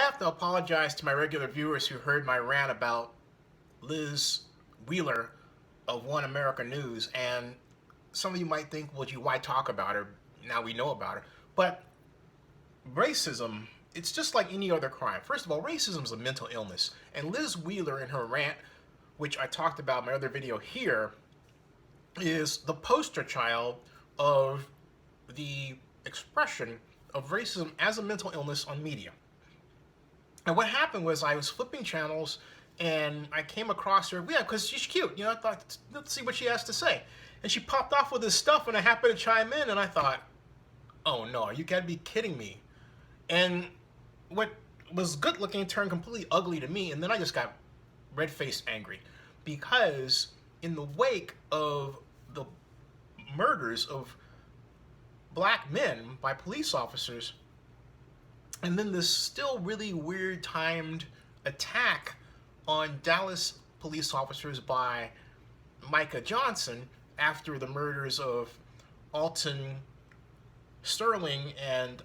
have to apologize to my regular viewers who heard my rant about Liz Wheeler of One America News, and some of you might think, well, why talk about her? Now we know about her. But racism, it's just like any other crime. First of all, racism is a mental illness. And Liz Wheeler in her rant, which I talked about in my other video here, is the poster child of the expression of racism as a mental illness on media. And what happened was I was flipping channels and I came across her, yeah, because she's cute. You know, I thought, let's see what she has to say. And she popped off with this stuff and I happened to chime in and I thought, oh no, you gotta be kidding me. And what was good looking turned completely ugly to me, and then I just got red-faced angry. Because in the wake of the murders of black men by police officers, and then this still really weird timed attack on Dallas police officers by Micah Johnson after the murders of Alton, Sterling, and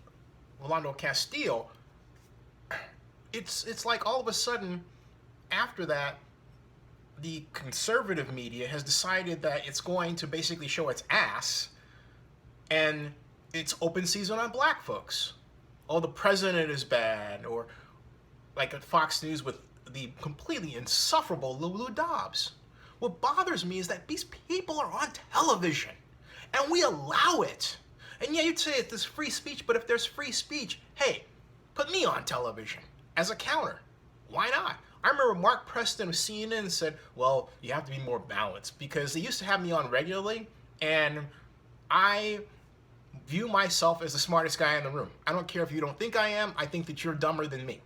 Philando Castile, it's like all of a sudden after that the conservative media has decided that it's going to basically show its ass, and it's open season on black folks. Oh, the president is bad, or like at Fox News with the completely insufferable Lulu Dobbs. What bothers me is that these people are on television and we allow it. And yeah, you'd say it's this free speech, but if there's free speech, hey, put me on television as a counter. Why not? I remember Mark Preston of CNN said, well, you have to be more balanced, because they used to have me on regularly, and I view myself as the smartest guy in the room. I don't care if you don't think I am. I think that you're dumber than me,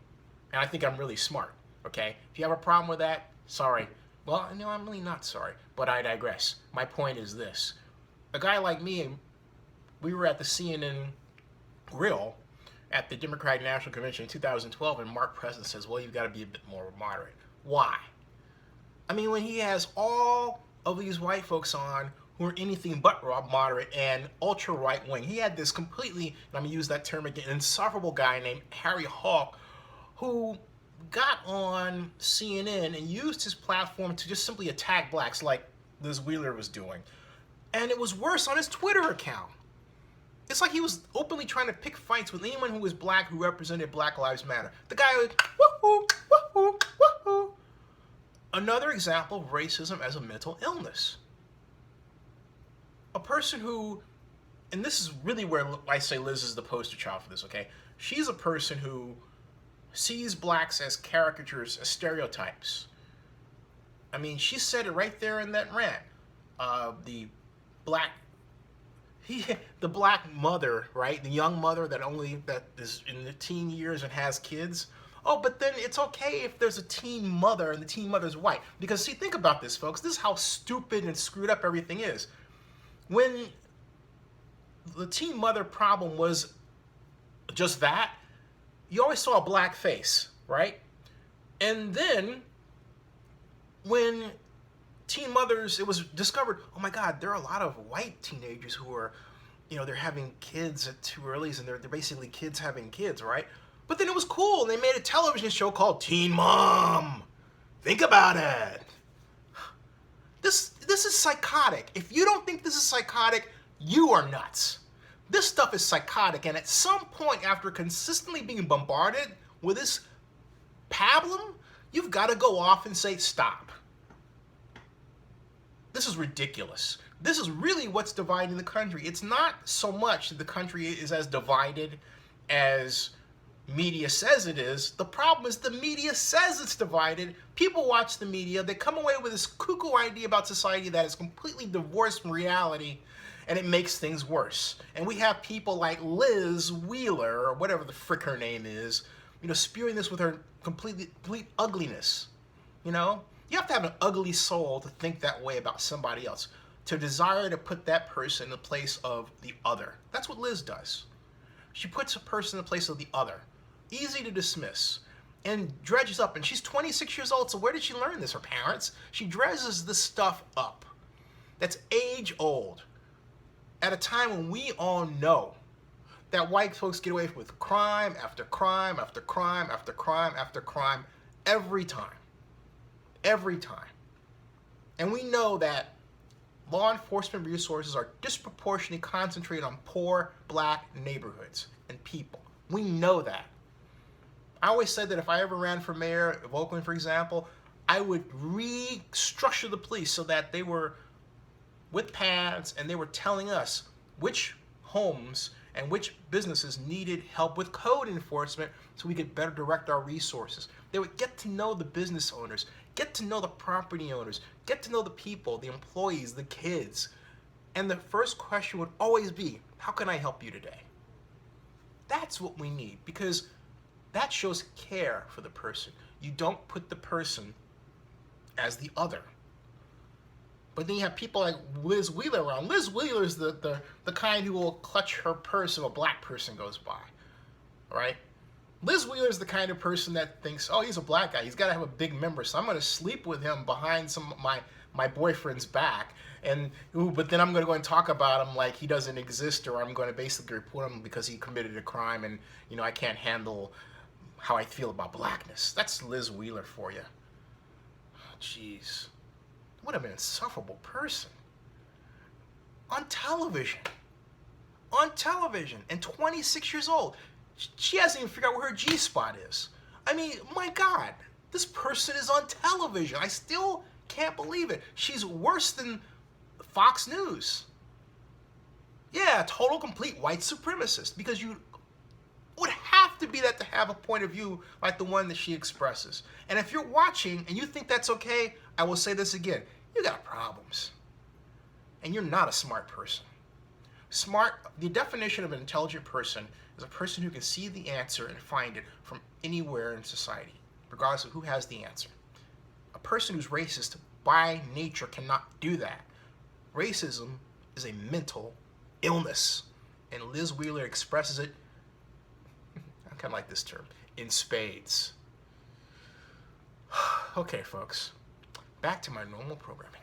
and I think I'm really smart, okay? If you have a problem with that, sorry. Well, no, I'm really not sorry, but I digress. My point is this. A guy like me, we were at the CNN grill at the Democratic National Convention in 2012, and Mark Preston says, well, you've got to be a bit more moderate. Why? I mean, when he has all of these white folks on who are anything but moderate and ultra right-wing, he had this completely, and I'm going to use that term again, insufferable guy named Harry Hawk, who got on CNN and used his platform to just simply attack blacks like Liz Wheeler was doing. And it was worse on his Twitter account. It's like he was openly trying to pick fights with anyone who was black who represented Black Lives Matter. The guy was, woohoo, woohoo, woohoo. Another example of racism as a mental illness. A person who, and this is really where I say Liz is the poster child for this, okay? She's a person who sees blacks as caricatures, as stereotypes. I mean, she said it right there in that rant. The black mother, right? The young mother that is in the teen years and has kids. Oh, but then it's okay if there's a teen mother and the teen mother's white. Because see, think about this, folks. This is how stupid and screwed up everything is. When the teen mother problem was just that, you always saw a black face, right? And then when teen mothers, it was discovered, oh my God, there are a lot of white teenagers who are, you know, they're having kids at too early, and they're basically kids having kids, right? But then it was cool, and they made a television show called Teen Mom. Think about it. This is psychotic. If you don't think this is psychotic, you are nuts. This stuff is psychotic, and at some point, after consistently being bombarded with this pablum, you've got to go off and say, stop. This is ridiculous. This is really what's dividing the country. It's not so much that the country is as divided as media says it is. The problem is the media says it's divided. People watch the media. They come away with this cuckoo idea about society that is completely divorced from reality, and it makes things worse. And we have people like Liz Wheeler, or whatever the frick her name is, you know, spewing this with her complete ugliness, you know? You have to have an ugly soul to think that way about somebody else, to desire to put that person in the place of the other. That's what Liz does. She puts a person in the place of the other. Easy to dismiss. And dredges up. And she's 26 years old, so where did she learn this? Her parents? She dredges this stuff up. That's age old. At a time when we all know that white folks get away with crime after crime after crime after crime after crime every time. Every time. And we know that law enforcement resources are disproportionately concentrated on poor black neighborhoods and people. We know that. I always said that if I ever ran for mayor of Oakland, for example, I would restructure the police so that they were with pads and they were telling us which homes and which businesses needed help with code enforcement so we could better direct our resources. They would get to know the business owners, get to know the property owners, get to know the people, the employees, the kids. And the first question would always be, how can I help you today? That's what we need, because that shows care for the person. You don't put the person as the other. But then you have people like Liz Wheeler around. Liz Wheeler is the kind who will clutch her purse if a black person goes by, right? Liz Wheeler is the kind of person that thinks, oh, he's a black guy, he's got to have a big member, so I'm going to sleep with him behind my boyfriend's back, but then I'm going to go and talk about him like he doesn't exist, or I'm going to basically report him because he committed a crime, and I can't handle how I feel about blackness. That's Liz Wheeler for you. Jeez. What an insufferable person. On television, and 26 years old. She hasn't even figured out where her G-spot is. I mean, my God, this person is on television. I still can't believe it. She's worse than Fox News. Yeah, total complete white supremacist, because you would have to be that to have a point of view like the one that she expresses. And if you're watching and you think that's okay, I will say this again. You got problems. And you're not a smart person. Smart, the definition of an intelligent person is a person who can see the answer and find it from anywhere in society, regardless of who has the answer. A person who's racist by nature cannot do that. Racism is a mental illness, and Liz Wheeler expresses it, I kind of like this term, in spades. Okay, folks, back to my normal programming.